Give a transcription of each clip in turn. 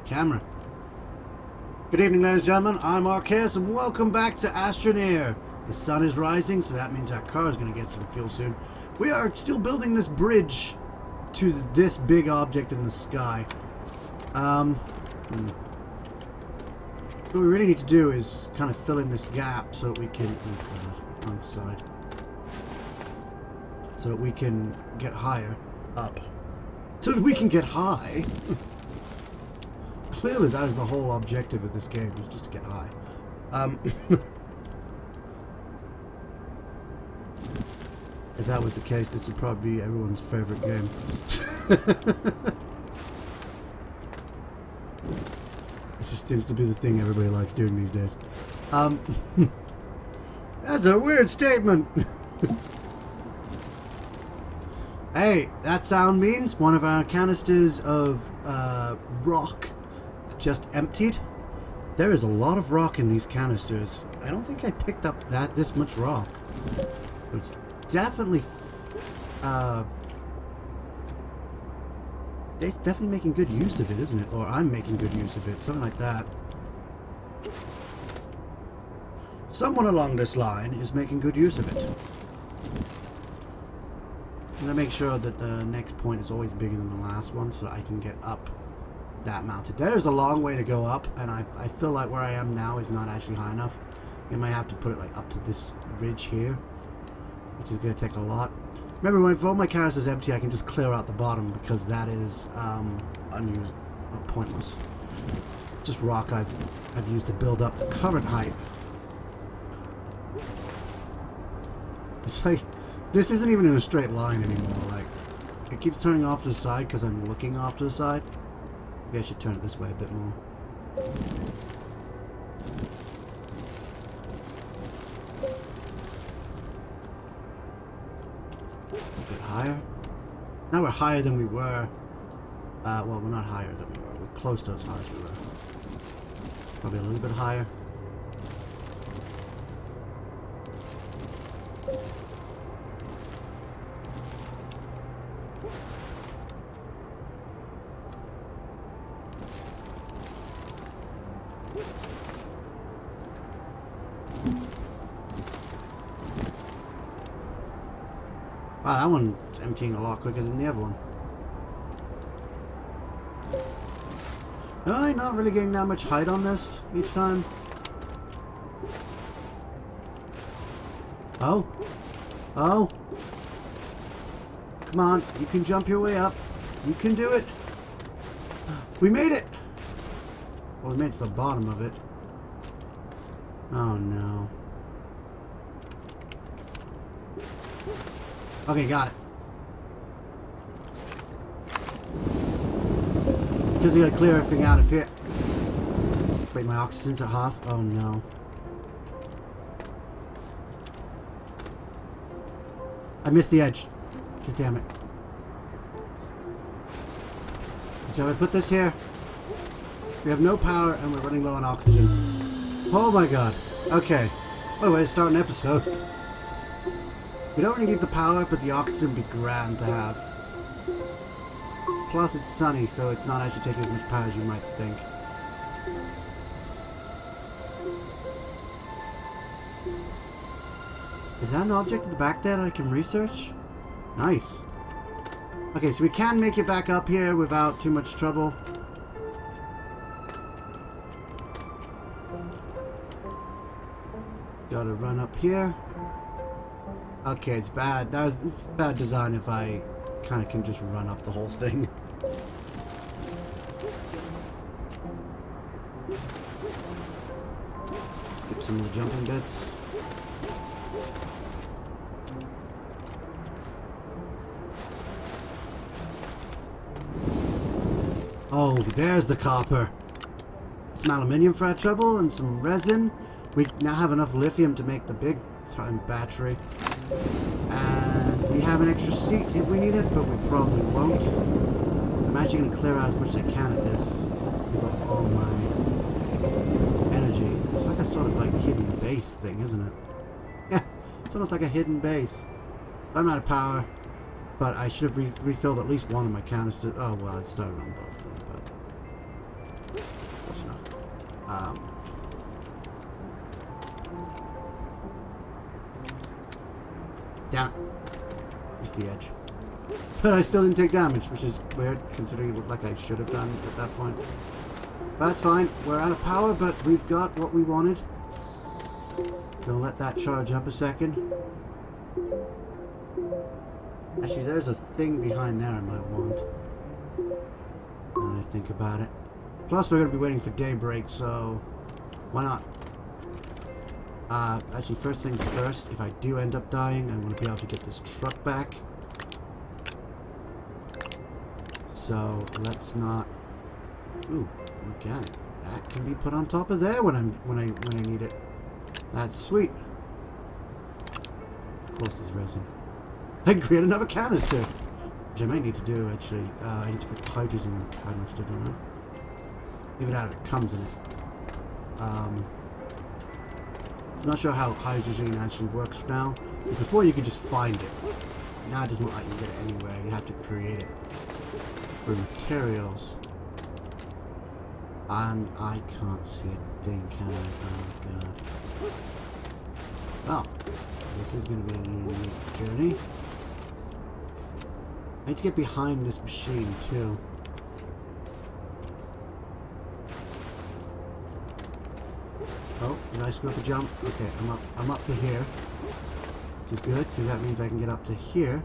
Camera. Good evening, ladies and gentlemen. I'm Marquez, and welcome back to Astroneer. The sun is rising, so that means our car is going to get some fuel soon. We are still building this bridge to this big object in the sky. What we really need to do is kind of fill in this gap so that we can... wrong side. So that we can get higher up. So that we can get high. Clearly that is the whole objective of this game, is just to get high. If that was the case, this would probably be everyone's favorite game. It just seems to be the thing everybody likes doing these days. That's a weird statement. Hey, that sound means one of our canisters of rock just emptied. There is a lot of rock in these canisters. I don't think I picked up this much rock. But it's definitely it's definitely making good use of it, isn't it? Or I'm making good use of it, something like that. Someone along this line is making good use of it. I'm gonna make sure that the next point is always bigger than the last one so that I can get up that mountain. There's a long way to go up, and I feel like where I am now is not actually high enough. I might have to put it like up to this ridge here, which is gonna take a lot. Remember, if all my canisters empty, I can just clear out the bottom because that is unused, pointless. Just rock I've used to build up the current height. It's like, this isn't even in a straight line anymore. Like, it keeps turning off to the side because I'm looking off to the side. Maybe I should turn it this way a bit more. A bit higher. Now we're higher than we were. Well, we're not higher than we were. We're close to as high as we were. Probably a little bit higher. Wow, that one's emptying a lot quicker than the other one. I'm not really getting that much height on this each time. Oh. Oh. Come on, you can jump your way up. You can do it. We made it! Well, we made it to the bottom of it. Oh no. Okay, got it. Because we gotta clear everything out of here. Wait, my oxygen's at half? Oh no. I missed the edge. God damn it. Shall I put this here? We have no power and we're running low on oxygen. Oh my god. Okay. What a way to start an episode. We don't really need the power, but the oxygen would be grand to have. Plus it's sunny, so it's not actually taking as much power as you might think. Is that an object at the back there that I can research? Nice. Okay, so we can make it back up here without too much trouble. Gotta run up here. Okay, it's bad. It's bad design if I kind of can just run up the whole thing. Skip some of the jumping bits. Oh, there's the copper. Some aluminium for our trouble and some resin. We now have enough lithium to make the big time battery. And we have an extra seat if we need it, but we probably won't. I'm actually going to clear out as much as I can of this. With all my energy. It's like a sort of like hidden base thing, isn't it? Yeah, it's almost like a hidden base. I'm out of power. But I should have refilled at least one of my canisters. Oh, well, it started on both of them, but close enough. Damn it. Just the edge. But I still didn't take damage, which is weird, considering it looked like I should have done at that point. But that's fine. We're out of power, but we've got what we wanted. Gonna let that charge up a second. Actually, there's a thing behind there I might want. Now I think about it. Plus, we're gonna be waiting for daybreak, so why not? Actually, first things first, if I do end up dying, I want to be able to get this truck back. So let's not. Ooh, organic. That can be put on top of there when I need it. That's sweet. Of course, there's resin. I can create another canister, which I might need to do actually. I need to put hydrogen in the canister, don't I? Leave it out if it comes in it. I'm not sure how hydrogen actually works now. Before you could just find it. Now it doesn't look like you can get it anywhere. You have to create it for materials. And I can't see a thing, can I? Oh god. Well, this is going to be a unique journey. I need to get behind this machine too. Oh, did I screw up a jump? Okay, I'm up to here. Which is good, because that means I can get up to here.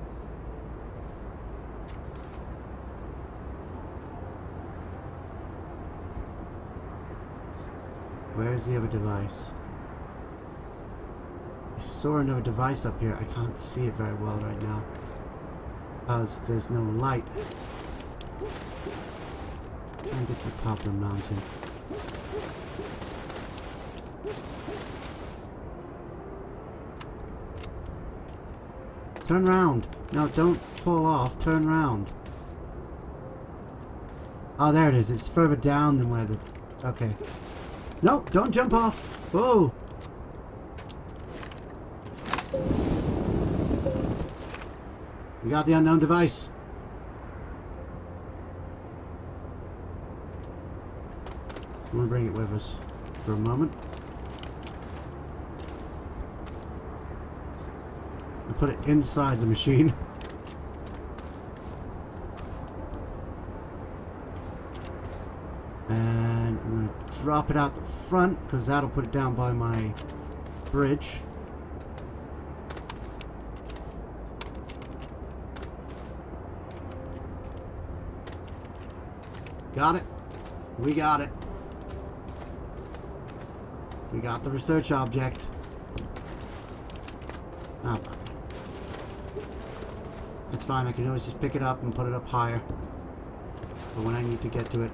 Where's the other device? I saw another device up here. I can't see it very well right now, because there's no light. Trying to get to the top of the mountain. Turn round. No, don't fall off. Turn round. Oh, there it is. It's further down than where the... Okay. No, don't jump off. Whoa. We got the unknown device. I'm gonna bring it with us for a moment. I put it inside the machine. And I'm gonna drop it out the front because that'll put it down by my bridge. Got it. We got it. We got the research object. Oh. It's fine, I can always just pick it up and put it up higher for when I need to get to it.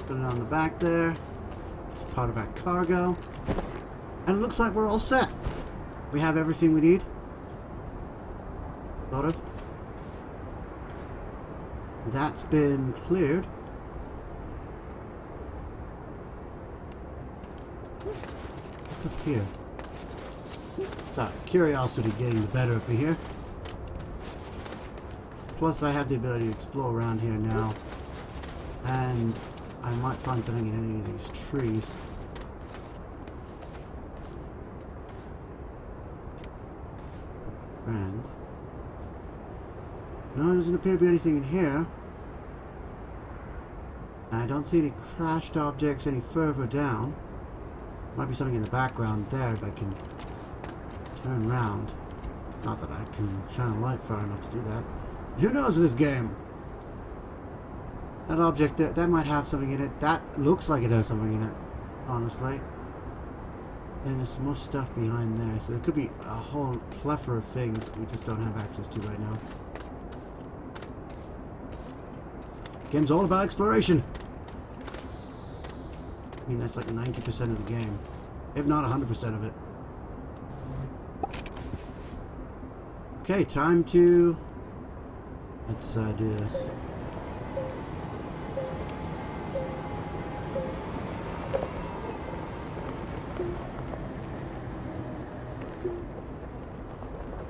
Put it on the back there. It's part of our cargo. And it looks like we're all set. We have everything we need. Sort of. That's been cleared. What's up here? Sorry, curiosity getting the better of me here. Plus I have the ability to explore around here now. And I might find something in any of these trees. Grand. No, there doesn't appear to be anything in here. I don't see any crashed objects any further down. Might be something in the background there if I can turn around. Not that I can shine a light far enough to do that. Who knows with this game? That object there, that might have something in it. That looks like it has something in it, honestly. And there's some more stuff behind there. So there could be a whole plethora of things we just don't have access to right now. Game's all about exploration. I mean, that's like 90% of the game. If not 100% of it. Okay, time to... Let's do this.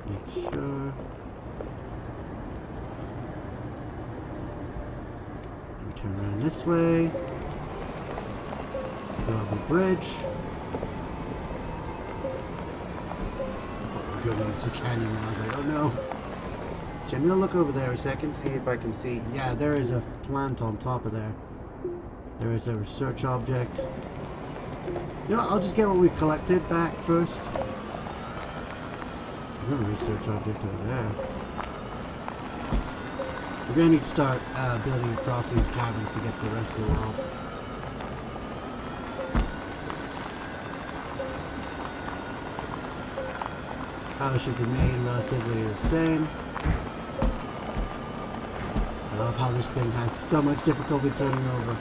Make sure. We turn around this way. Go over the bridge. I thought we were going into the canyon and I was like, oh no. So I'm gonna look over there a second, see if I can see. Yeah, there is a plant on top of there. There is a research object. You know what, I'll just get what we've collected back first. Another research object over there. We're gonna need to start building across these caverns to get to the rest of the world. Power should remain relatively the same. I love how this thing has so much difficulty turning over.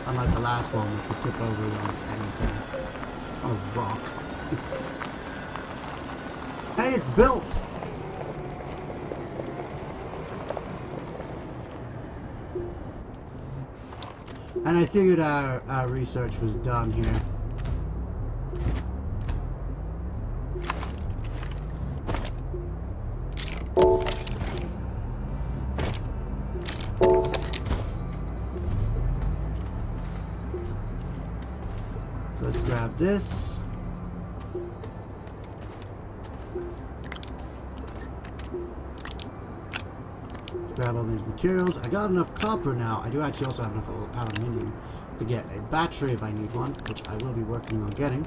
Unlike the last one, which could tip over on anything. Oh, rock. Hey, it's built! And I figured our research was done here. Let's grab this. Grab all these materials. I got enough copper now. I do actually also have enough aluminium to get a battery if I need one, which I will be working on getting.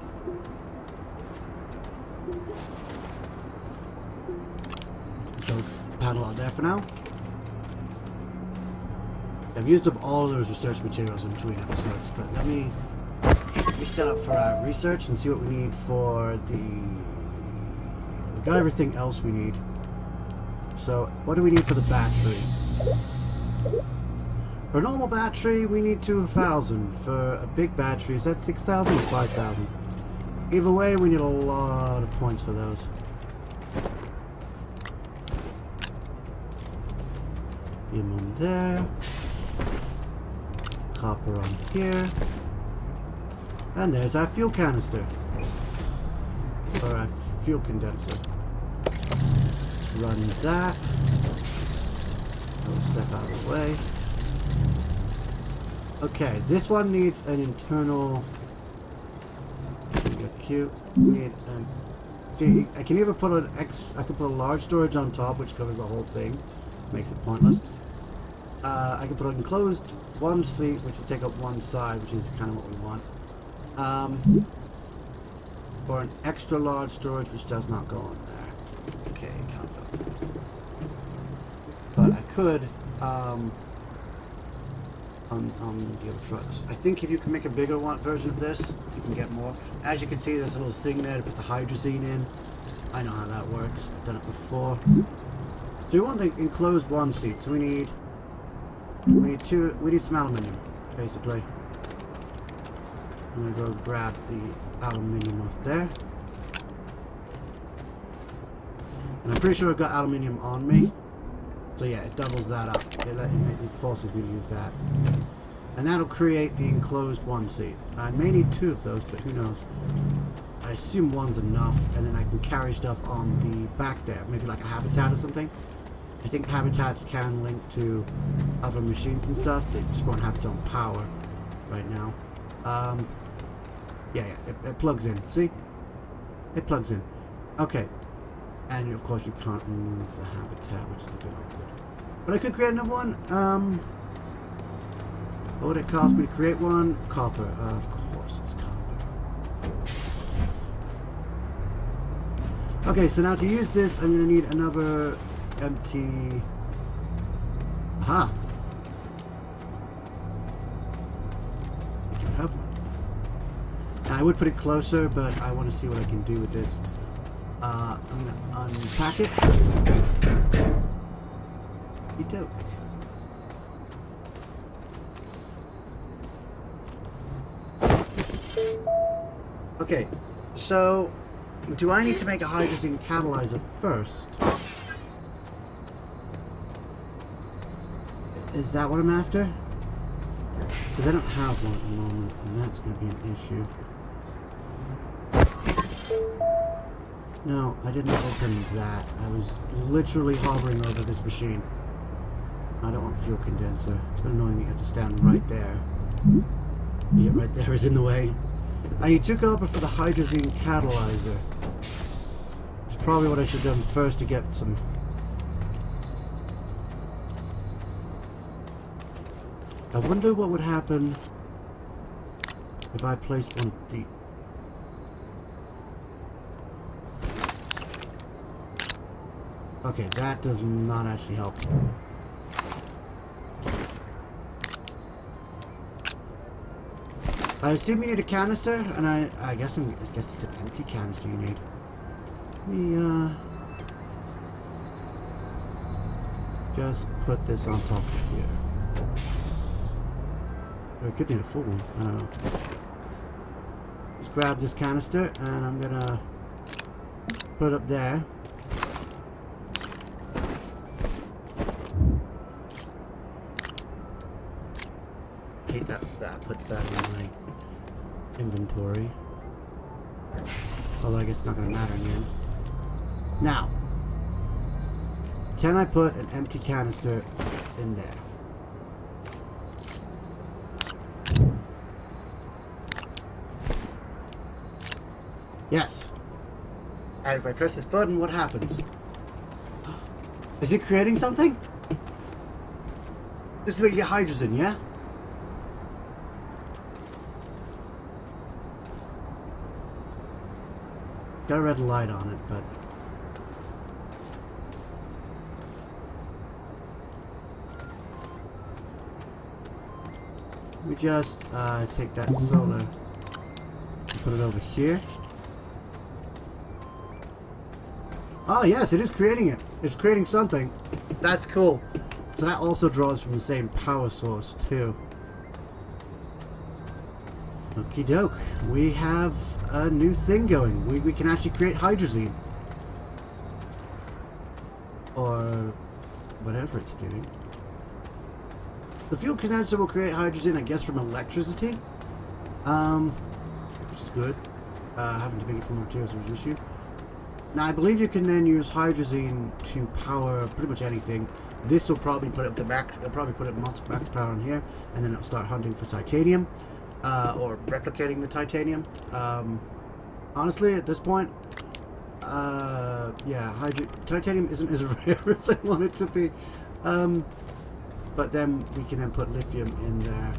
So paddle out there for now. I've used up all those research materials in between episodes, but let me set up for our research and see what we need for the... We've got everything else we need. So, what do we need for the battery? For a normal battery, we need 2,000. For a big battery, is that 6,000 or 5,000? Either way, we need a lot of points for those. Beam on there. Copper on here. And there's our fuel canister. Or our fuel condenser. Run that. I'll step out of the way. Okay, this one needs an internal. Cute. Need an. See, I can either put I can put a large storage on top, which covers the whole thing, makes it pointless. I can put an enclosed one seat, which will take up one side, which is kind of what we want. Or an extra large storage, which does not go on there. Okay, can't fit. But I could on the other trucks. I think if you can make a bigger version of this, you can get more. As you can see, there's a little thing there to put the hydrazine in. I know how that works. I've done it before. So we want to enclose one seat. So we need some aluminium, basically. I'm gonna go grab the aluminium off there. And I'm pretty sure I've got aluminium on me. So yeah, it doubles that up. It forces me to use that. And that'll create the enclosed one seat. I may need two of those, but who knows. I assume one's enough, and then I can carry stuff on the back there. Maybe like a habitat or something. I think habitats can link to other machines and stuff. They just won't have its own power right now. Yeah, it plugs in. See? It plugs in. Okay. And of course you can't remove the habitat, which is a bit awkward. But I could create another one. What would it cost me to create one? Copper. Of course it's copper. Okay, so now to use this, I'm going to need another empty... Aha! I do have one. And I would put it closer, but I want to see what I can do with this. I'm going to unpack it. You do. Okay, so do I need to make a hydrazine catalyzer first? Is that what I'm after? Because I don't have one at the moment, and that's going to be an issue. No, I didn't open that. I was literally hovering over this machine. I don't want fuel condenser. It's been annoying me. You have to stand right there. Yeah, right there is in the way. I need to go over for the hydrazine catalyzer. It's probably what I should have done first to get some. I wonder what would happen if I placed one of the. Okay, that does not actually help. I assume you need a canister, and I guess it's an empty canister you need. Let me just put this on top of here. Or I could need a full one. I don't know. Just grab this canister, and I'm gonna put it up there. I hate that puts that in my inventory. Although I guess it's not going to matter in the end. Now, can I put an empty canister in there? Yes. And if I press this button, what happens? Is it creating something? This is where you get hydrogen, yeah? It's got a red light on it, but... we just take that solar and put it over here. Oh yes, it is creating it. It's creating something. That's cool. So that also draws from the same power source too. Okie doke. We have a new thing going. We can actually create hydrazine. Or whatever it's doing. The fuel condenser will create hydrogen, I guess, from electricity. Which is good. Having to make it from materials is an issue. Now, I believe you can then use hydrazine to power pretty much anything. This will probably put it up to max. They'll probably put it max power on here, and then it'll start hunting for titanium, or replicating the titanium. Honestly, at this point, yeah, titanium isn't as rare as I want it to be. But then we can then put lithium in there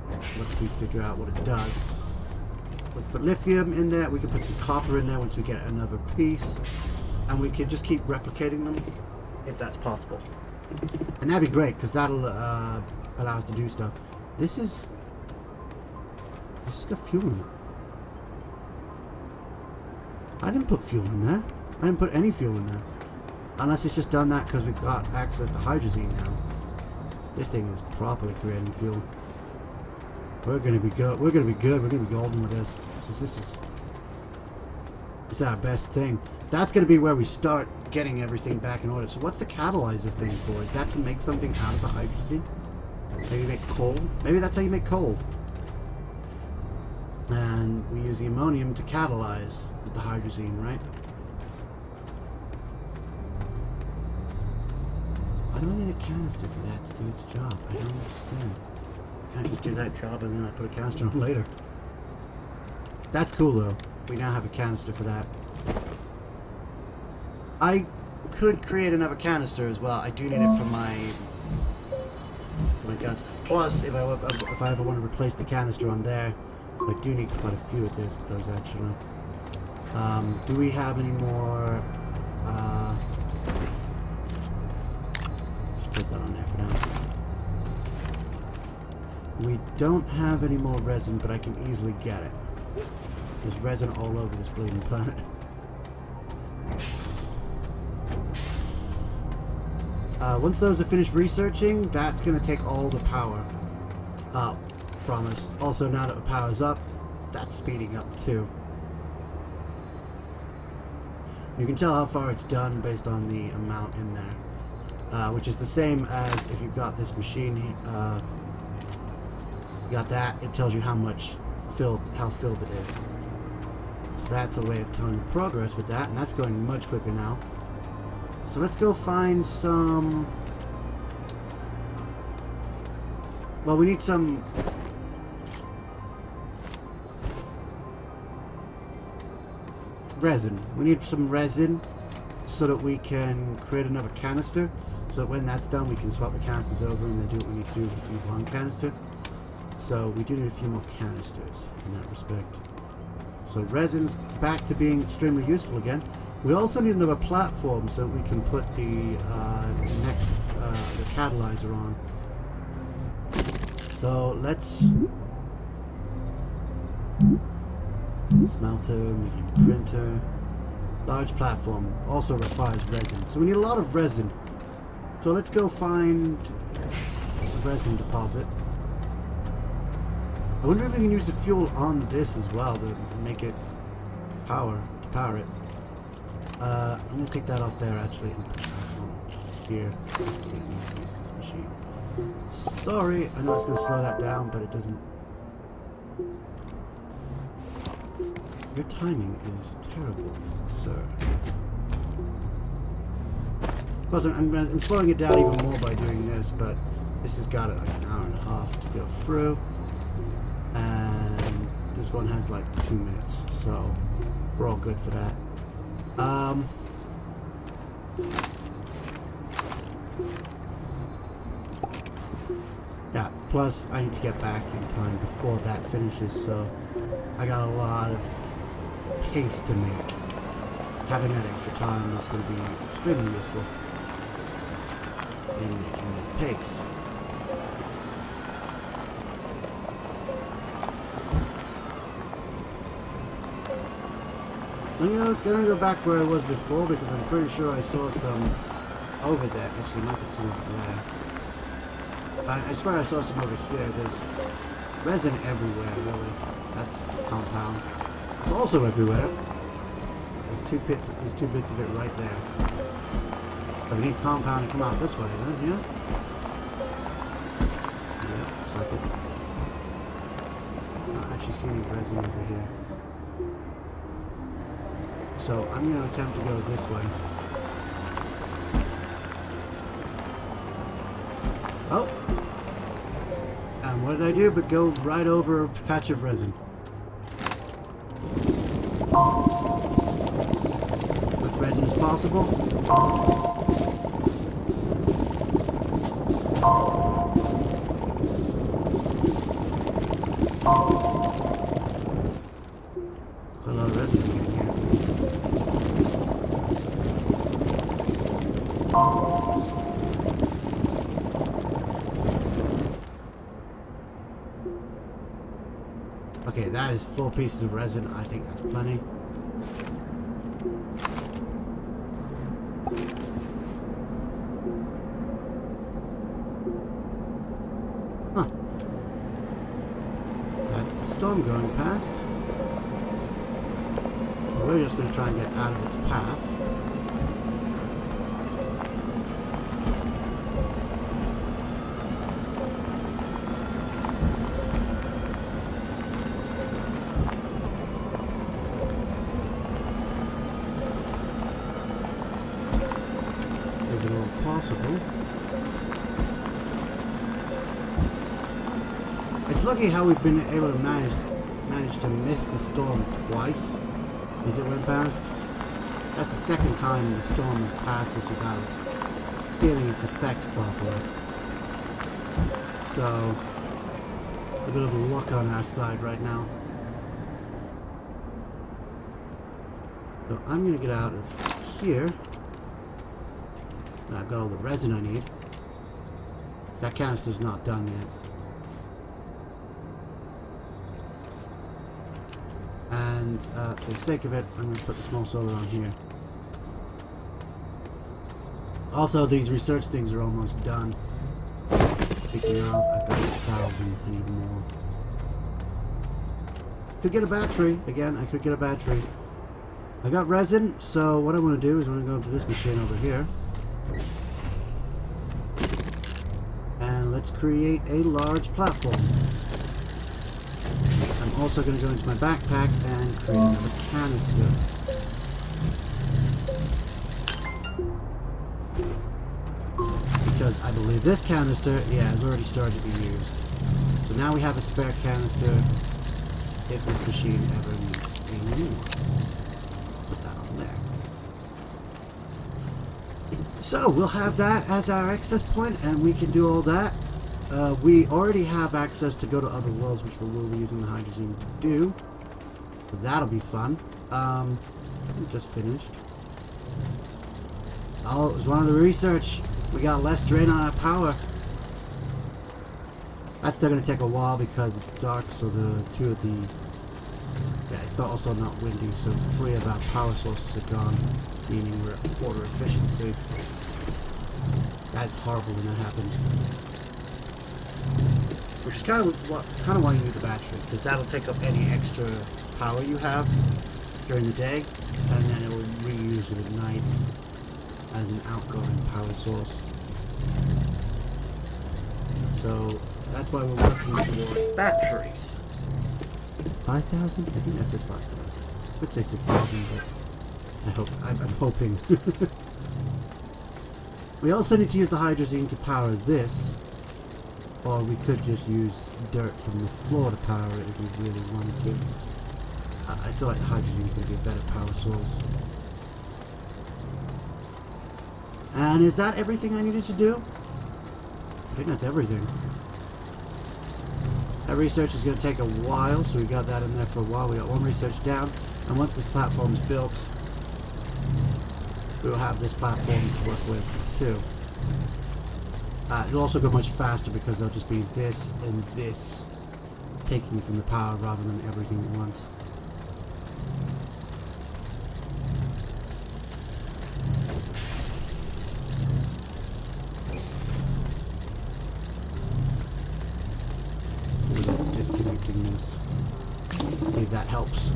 once we figure out what it does. We can put lithium in there, we can put some copper in there once we get another piece, and we can just keep replicating them if that's possible. And that'd be great, because that'll allow us to do stuff. This is got fuel in it. I didn't put fuel in there. I didn't put any fuel in there. Unless it's just done that because we've got access to hydrazine now. This thing is properly creating fuel. We're gonna be good. We're gonna be good. We're gonna be golden with this. This is our best thing. That's gonna be where we start getting everything back in order. So what's the catalyzer thing for? Is that to make something out of the hydrazine? Maybe make coal? Maybe that's how you make coal. And we use the ammonium to catalyze with the hydrazine, right? Why do I need a canister for that to do its job? I don't understand. I can't just do that job and then I put a canister on later. That's cool though. We now have a canister for that. I could create another canister as well. I do need it for my gun. Plus, if I ever want to replace the canister on there, I do need quite a few of those actually. Do we have any more? Just put that on there for now. We don't have any more resin, but I can easily get it. There's resin all over this bleeding planet. Once those are finished researching, that's going to take all the power up from us. Also, now that the power's up, that's speeding up too. You can tell how far it's done based on the amount in there. which is the same as if you've got this machine. You got that. It tells you how filled it is. So that's a way of telling the progress with that, and that's going much quicker now. So let's go find some. Well, we need some. Resin. We need some resin so that we can create another canister. So that when that's done, we can swap the canisters over and then do what we need to do with one canister. So we do need a few more canisters in that respect. So resin's back to being extremely useful again. We also need another platform so we can put the the catalyzer on. So let's smelter, medium printer, large platform also requires resin. So we need a lot of resin. So let's go find a resin deposit. I wonder if we can use the fuel on this as well to make it power it. I'm gonna take that off there actually and put that on here. Use this machine. Sorry, I know it's gonna slow that down, but it doesn't. Your timing is terrible, sir. Of course, I'm slowing it down even more by doing this, but this has got like an hour and a half to go through. And this one has like 2 minutes, so we're all good for that. Yeah, plus I need to get back in time before that finishes, so I got a lot of paste to make. Having that extra time is going to be extremely useful in making that paste. I'm gonna go back where I was before because I'm pretty sure I saw some over there. Actually, might be some over there. I swear I saw some over here. There's resin everywhere, really. That's compound. It's also everywhere. There's two bits of it right there. But we need compound to come out this way, then, yeah? Yeah, looks like it. I don't actually see any resin over here. So I'm going to attempt to go this way. Oh! And what did I do but go right over a patch of resin? As much resin as possible. Quite a lot of resin in here. Okay, that is 4 pieces of resin. I think that's plenty. Huh. That's the storm going past. We're just going to try and get out of its path. Possible. It's lucky how we've been able to manage to miss the storm twice as it went past. That's the second time the storm has passed us without us feeling its effects properly. So a bit of luck on our side right now. So I'm gonna get out of here. I've got all the resin I need. That canister's not done yet. And for the sake of it, I'm going to put the small solar on here. Also, these research things are almost done. Speaking of, I've got 8,000. I need more. Could get a battery. Again, I could get a battery. I got resin, so what I want to do is I want to go to this machine over here. let's create a large platform. I'm also going to go into my backpack and create another canister. Because I believe this canister, yeah, has already started to be used. So now we have a spare canister if this machine ever needs a new one. Put that on there. So we'll have that as our access point, and we can do all that. We already have access to go to other worlds, which we will be using the hydrazine to do. So that'll be fun. We just finished. Oh, it was one of the research. We got less drain on our power. That's still going to take a while because it's dark, so the two of the... Yeah, it's also not windy, so 3 of our power sources are gone, meaning we're at water efficiency. That's horrible when that happens. Which is kind of why you need the battery, because that'll take up any extra power you have during the day, and then it will reuse it at night as an outgoing power source. So that's why we're working towards batteries. 5,000? I think that says 5,000. I would say 6,000, but I'm hoping. We also need to use the hydrazine to power this, or we could just use dirt from the floor to power it if we really wanted to. I feel like hydrazine is going to be a better power source. And is that everything I needed to do? I think that's everything. That research is going to take a while, so we got that in there for a while. We got one research down, and once this platform is built, we will have this platform to work with too. It'll also go much faster because there'll just be this and this taking from the power rather than everything at once. Disconnecting this. See if that helps.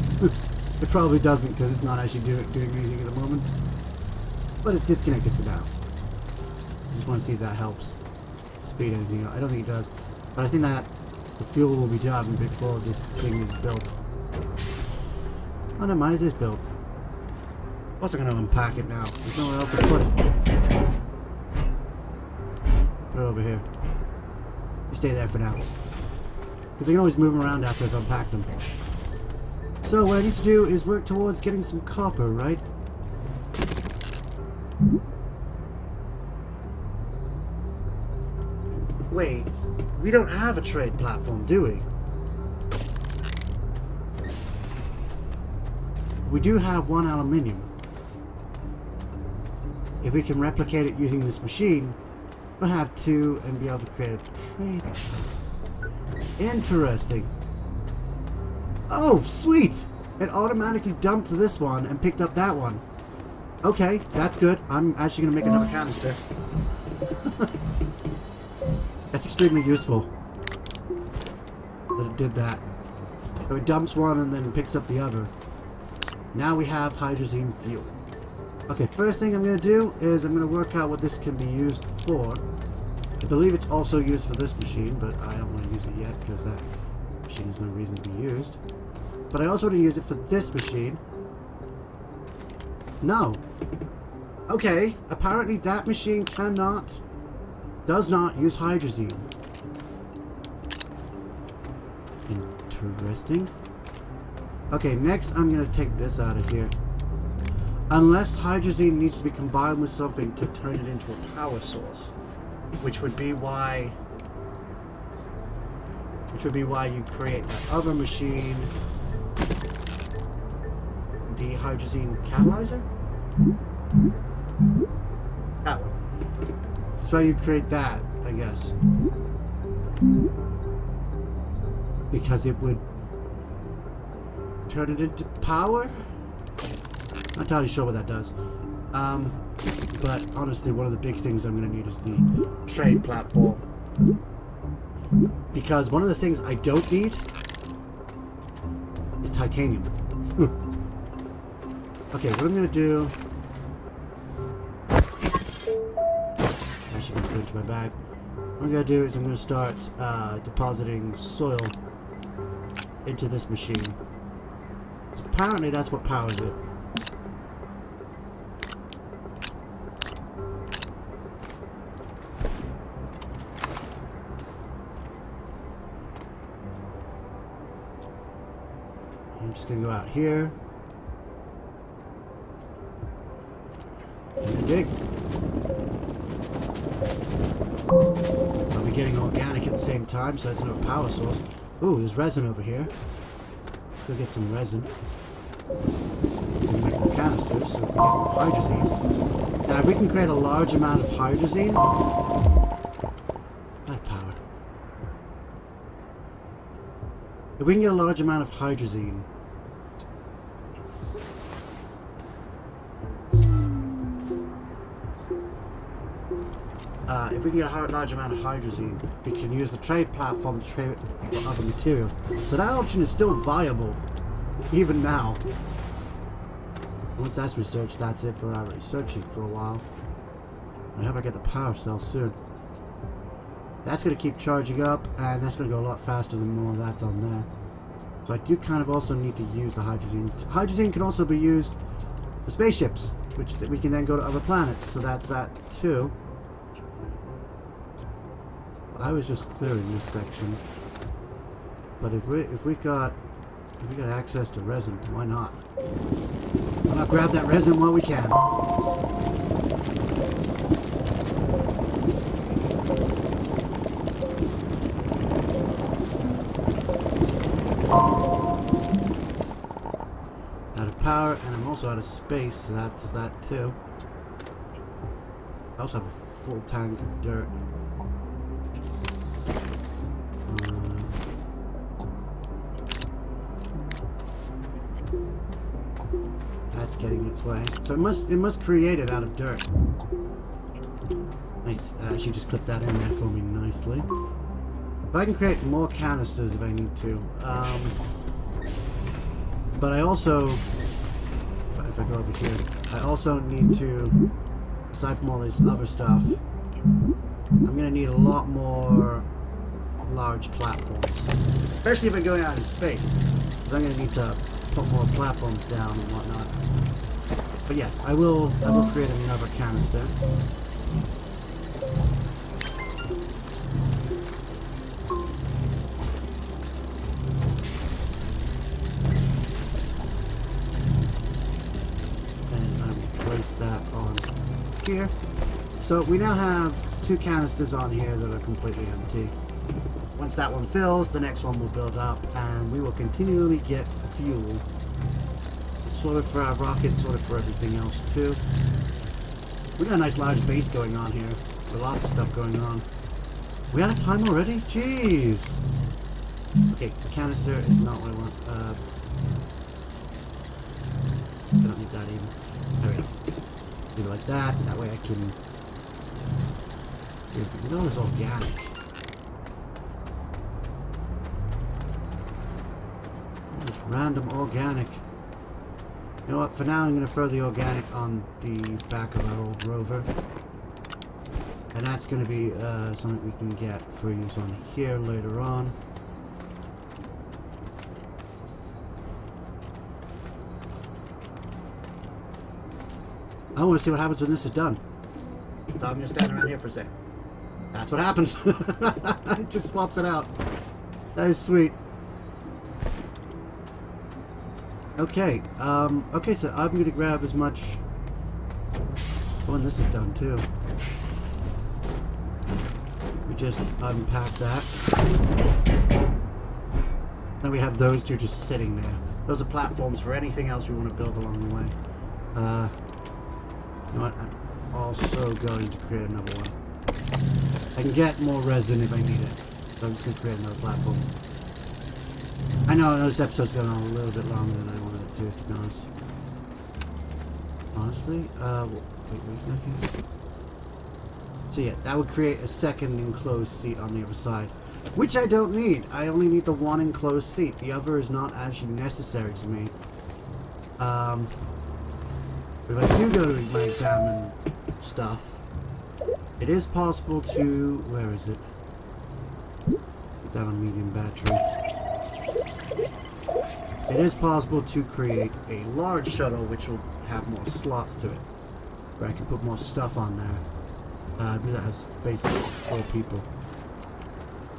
It probably doesn't because it's not actually doing anything at the moment. But it's disconnected for now. I just want to see if that helps speed anything up. I don't think it does. But I think that the fuel will be done before this thing is built. Oh, never mind, it is built. Also going to unpack it now. There's nowhere else to put it. Put it over here. You stay there for now. Because I can always move them around after I've unpacked them. So what I need to do is work towards getting some copper, right? Wait, we don't have a trade platform, do we? We do have 1 aluminium. If we can replicate it using this machine, we'll have 2 and be able to create a trade. Interesting. Oh, sweet! It automatically dumped this one and picked up that one. Okay, that's good. I'm actually going to make another canister. That's extremely useful that it did that. So it dumps one and then picks up the other. Now we have hydrazine fuel. Okay, first thing I'm going to do is I'm going to work out what this can be used for. I believe it's also used for this machine, but I don't want to use it yet because that machine has no reason to be used. But I also want to use it for this machine. No. Okay, apparently that machine does not use hydrazine. Interesting. Okay, next I'm going to take this out of here. Unless hydrazine needs to be combined with something to turn it into a power source. Which would be why you create that other machine. The hydrazine catalyzer? That one. That's why you create that, I guess. Because it would turn it into power? Not entirely sure what that does. But honestly, one of the big things I'm going to need is the trade platform. Because one of the things I don't need is titanium. Okay, what I'm going to do... Actually, I'm going to go into my bag. What I'm going to do is I'm going to start depositing soil into this machine. So apparently that's what powers it. I'm just going to go out here. And dig. I'll be getting organic at the same time, so that's another power source. Ooh, there's resin over here. Let's go get some resin. We can make more canisters so we can get more hydrazine. Now, if we can create a large amount of hydrazine, that power. If we can get a large amount of hydrazine, if we can get a large amount of hydrazine, we can use the trade platform to trade for other materials. So that option is still viable, even now. Once that's researched, that's it for our researching for a while. I hope I get the power cell soon. That's going to keep charging up, and that's going to go a lot faster than more of that's on there. So I do kind of also need to use the hydrazine. Hydrazine can also be used for spaceships, which we can then go to other planets. So that's that too. I was just clearing this section, but if we got access to resin, why not? Why not grab that resin while we can? Out of power, and I'm also out of space, so that's that too. I also have a full tank of dirt. That's getting its way. So it must create it out of dirt. Nice. She just clipped that in there for me nicely. But I can create more canisters if I need to. But I also, if I go over here, I also need to, aside from all this other stuff, I'm going to need a lot more large platforms. Especially if I'm going out in space. Because I'm going to need to put more platforms down and whatnot. But yes, I will create another canister. And I will place that on here. So we now have 2 canisters on here that are completely empty. Once that one fills, the next one will build up, and we will continually get fuel. Sort of for our rockets, sort of for everything else too. We got a nice large base going on here, with lots of stuff going on. We out of time already? Jeez! Okay, the canister is not what I want. I don't need that either. There we go. Do it like that, that way I can... You know it's organic. Just random organic. You know what, for now I'm going to throw the organic on the back of our old rover. And that's going to be something we can get for use on here later on. I want to see what happens when this is done. So I'm going to stand around here for a second. That's what happens. It just swaps it out. That is sweet. Okay, okay, so I'm going to grab as much... Oh, and this is done too. We just unpack that. Now we have those 2 just sitting there. Those are platforms for anything else we want to build along the way. You know what, I'm also going to create another one. I can get more resin if I need it. So I'm just going to create another platform. I know this episode's going on a little bit longer than I wanted it to be honest. Honestly, wait. So yeah, that would create a second enclosed seat on the other side. Which I don't need. I only need the one enclosed seat. The other is not actually necessary to me. If I do go to my examine stuff, It is possible to... Where is it? Put that on medium battery. It is possible to create a large shuttle which will have more slots to it. Where I can put more stuff on there. That has space for 4 people.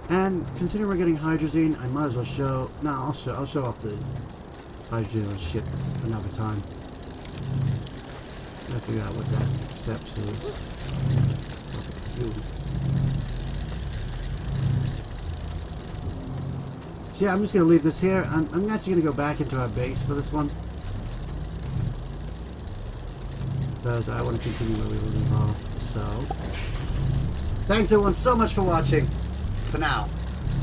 And considering we're getting hydrazine, I might as well show... No, I'll show off the hydrogen on ship another time. Gotta figure out what that accepts is. So yeah, I'm just gonna leave this here. I'm actually gonna go back into our base for this one. Because I want to continue where we leave off. So, thanks everyone so much for watching. For now,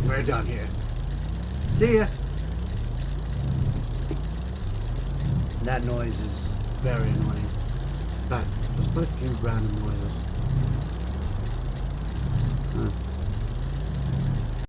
we're done here. See ya! That noise is very annoying. In fact, there's quite a few random noises.